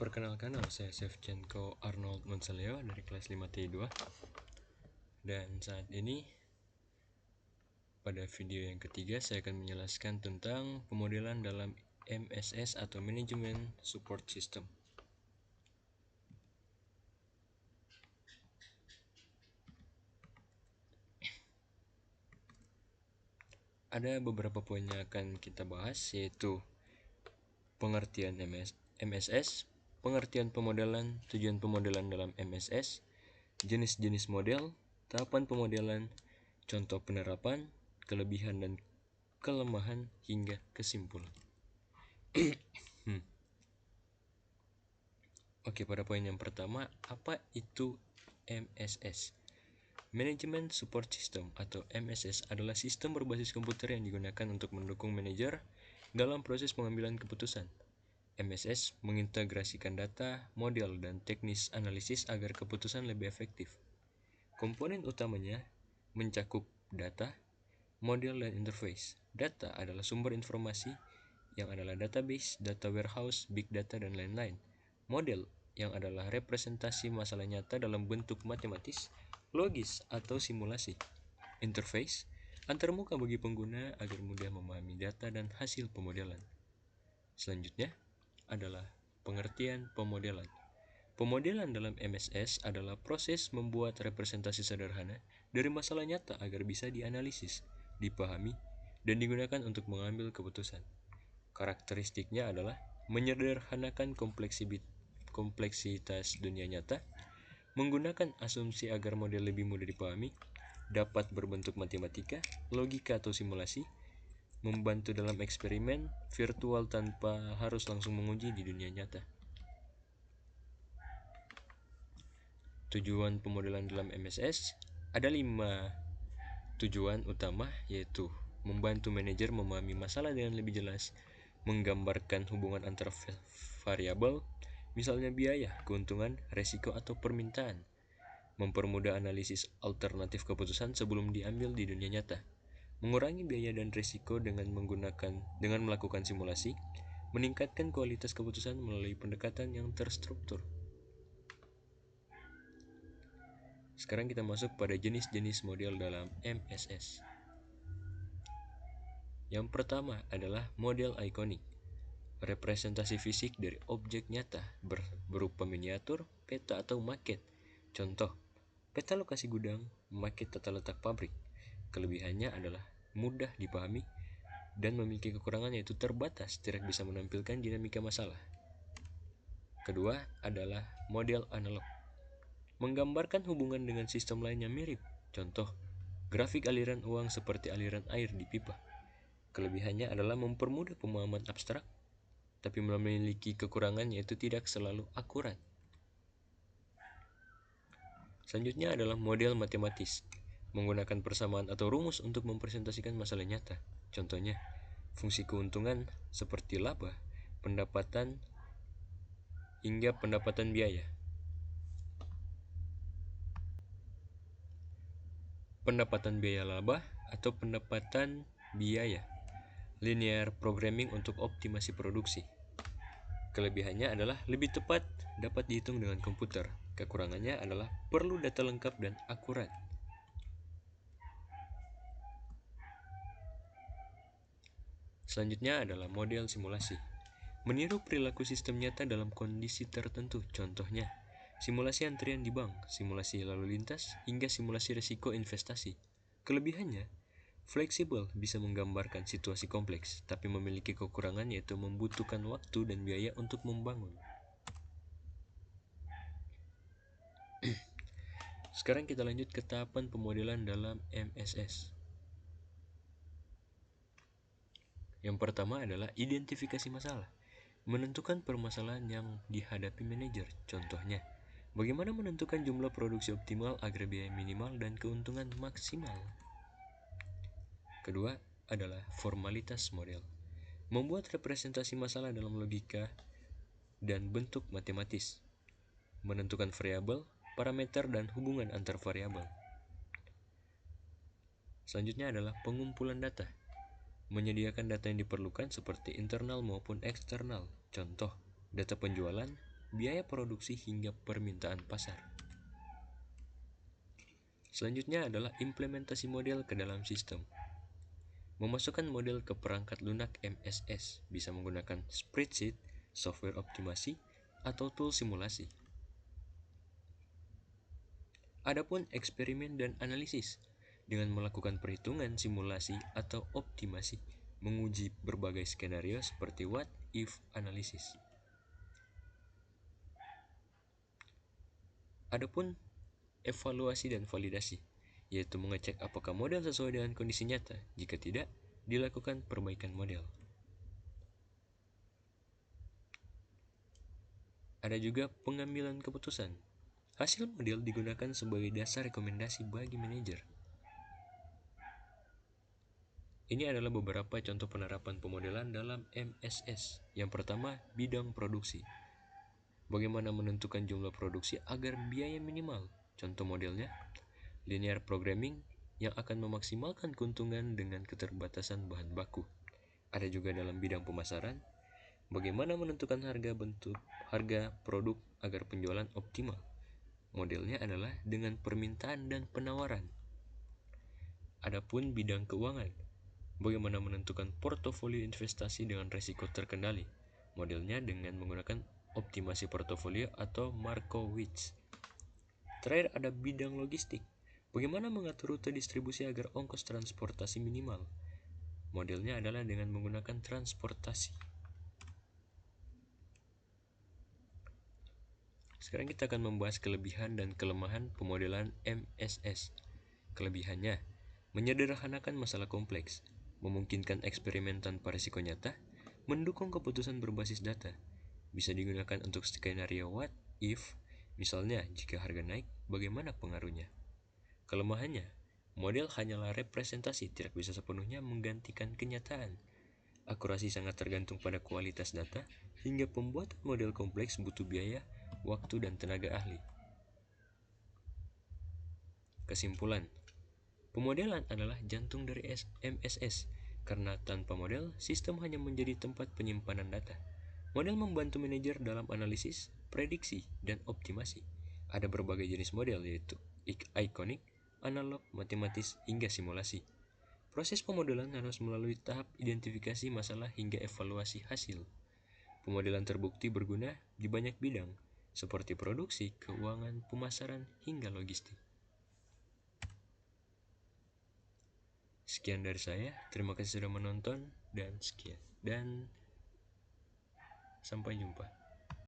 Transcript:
Perkenalkan, nama saya Shevchenko Arnold Monsaleo dari kelas 5T2. Dan saat ini pada video yang ketiga saya akan menjelaskan tentang pemodelan dalam MSS atau Management Support System. Ada beberapa poin yang akan kita bahas, yaitu pengertian MSS, pengertian pemodelan, tujuan pemodelan dalam MSS, jenis-jenis model, tahapan pemodelan, contoh penerapan, kelebihan dan kelemahan, hingga kesimpulan. Oke, pada poin yang pertama, apa itu MSS? Management Support System atau MSS adalah sistem berbasis komputer yang digunakan untuk mendukung manajer dalam proses pengambilan keputusan. MSS mengintegrasikan data, model, dan teknis analisis agar keputusan lebih efektif. Komponen utamanya mencakup data, model, dan interface. Data adalah sumber informasi yang adalah database, data warehouse, big data, dan lain-lain. Model yang adalah representasi masalah nyata dalam bentuk matematis, logis, atau simulasi. Interface antarmuka bagi pengguna agar mudah memahami data dan hasil pemodelan. Selanjutnya adalah pengertian pemodelan. Pemodelan dalam MSS adalah proses membuat representasi sederhana dari masalah nyata agar bisa dianalisis, dipahami, dan digunakan untuk mengambil keputusan. Karakteristiknya adalah menyederhanakan kompleksitas dunia nyata, menggunakan asumsi agar model lebih mudah dipahami, dapat berbentuk matematika, logika atau simulasi, membantu dalam eksperimen virtual tanpa harus langsung menguji di dunia nyata. Tujuan pemodelan dalam MSS ada 5 tujuan utama, yaitu membantu manajer memahami masalah dengan lebih jelas, menggambarkan hubungan antar variabel, misalnya biaya, keuntungan, resiko, atau permintaan, mempermudah analisis alternatif keputusan sebelum diambil di dunia nyata, mengurangi biaya dan resiko dengan melakukan simulasi, meningkatkan kualitas keputusan melalui pendekatan yang terstruktur. Sekarang kita masuk pada jenis-jenis model dalam MSS. Yang pertama adalah model ikonik, representasi fisik dari objek nyata berupa miniatur, peta, atau maket. Contoh, peta lokasi gudang, maket tata letak pabrik. Kelebihannya adalah mudah dipahami dan memiliki kekurangan, yaitu terbatas, tidak bisa menampilkan dinamika masalah. Kedua adalah model analog, menggambarkan hubungan dengan sistem lain yang mirip. Contoh, grafik aliran uang seperti aliran air di pipa. Kelebihannya adalah mempermudah pemahaman abstrak, tapi memiliki kekurangan, yaitu tidak selalu akurat. Selanjutnya adalah model matematis, menggunakan persamaan atau rumus untuk mempresentasikan masalah nyata. Contohnya, fungsi keuntungan seperti laba, pendapatan, hingga pendapatan biaya. Pendapatan biaya laba atau pendapatan biaya. Linear programming untuk optimasi produksi. Kelebihannya adalah lebih tepat, dapat dihitung dengan komputer. Kekurangannya adalah perlu data lengkap dan akurat. Selanjutnya adalah model simulasi, meniru perilaku sistem nyata dalam kondisi tertentu. Contohnya, simulasi antrian di bank, simulasi lalu lintas, hingga simulasi risiko investasi. Kelebihannya, fleksibel, bisa menggambarkan situasi kompleks, tapi memiliki kekurangan, yaitu membutuhkan waktu dan biaya untuk membangun. Sekarang kita lanjut ke tahapan pemodelan dalam MSS. Yang pertama adalah identifikasi masalah, menentukan permasalahan yang dihadapi manajer. Contohnya, bagaimana menentukan jumlah produksi optimal agar biaya minimal dan keuntungan maksimal. Kedua adalah formalitas model, membuat representasi masalah dalam logika dan bentuk matematis, menentukan variabel, parameter, dan hubungan antar variabel. Selanjutnya adalah pengumpulan data, menyediakan data yang diperlukan seperti internal maupun eksternal. Contoh, data penjualan, biaya produksi hingga permintaan pasar. Selanjutnya adalah implementasi model ke dalam sistem. Memasukkan model ke perangkat lunak MSS bisa menggunakan spreadsheet, software optimasi, atau tool simulasi. Adapun eksperimen dan analisis dengan melakukan perhitungan simulasi atau optimasi, menguji berbagai skenario seperti what if analisis. Adapun evaluasi dan validasi, yaitu mengecek apakah model sesuai dengan kondisi nyata. Jika tidak, dilakukan perbaikan model. Ada juga pengambilan keputusan. Hasil model digunakan sebagai dasar rekomendasi bagi manajer. Ini adalah beberapa contoh penerapan pemodelan dalam MSS. Yang pertama, bidang produksi. Bagaimana menentukan jumlah produksi agar biaya minimal? Contoh modelnya, linear programming yang akan memaksimalkan keuntungan dengan keterbatasan bahan baku. Ada juga dalam bidang pemasaran, bagaimana menentukan harga produk agar penjualan optimal. Modelnya adalah dengan permintaan dan penawaran. Adapun bidang keuangan, bagaimana menentukan portofolio investasi dengan risiko terkendali. Modelnya dengan menggunakan optimasi portofolio atau Markowitz. Terakhir ada bidang logistik. Bagaimana mengatur rute distribusi agar ongkos transportasi minimal. Modelnya adalah dengan menggunakan transportasi. Sekarang kita akan membahas kelebihan dan kelemahan pemodelan MSS. Kelebihannya, menyederhanakan masalah kompleks, memungkinkan eksperimen tanpa risiko nyata, mendukung keputusan berbasis data, bisa digunakan untuk skenario what if, misalnya jika harga naik, bagaimana pengaruhnya. Kelemahannya, model hanyalah representasi, tidak bisa sepenuhnya menggantikan kenyataan. Akurasi sangat tergantung pada kualitas data, hingga pembuatan model kompleks butuh biaya, waktu, dan tenaga ahli. Kesimpulan, pemodelan adalah jantung dari MSS, karena tanpa model, sistem hanya menjadi tempat penyimpanan data. Model membantu manajer dalam analisis, prediksi, dan optimasi. Ada berbagai jenis model, yaitu ikonik, analog, matematis, hingga simulasi. Proses pemodelan harus melalui tahap identifikasi masalah hingga evaluasi hasil. Pemodelan terbukti berguna di banyak bidang, seperti produksi, keuangan, pemasaran, hingga logistik. Sekian dari saya, terima kasih sudah menonton, dan sekian. Dan sampai jumpa.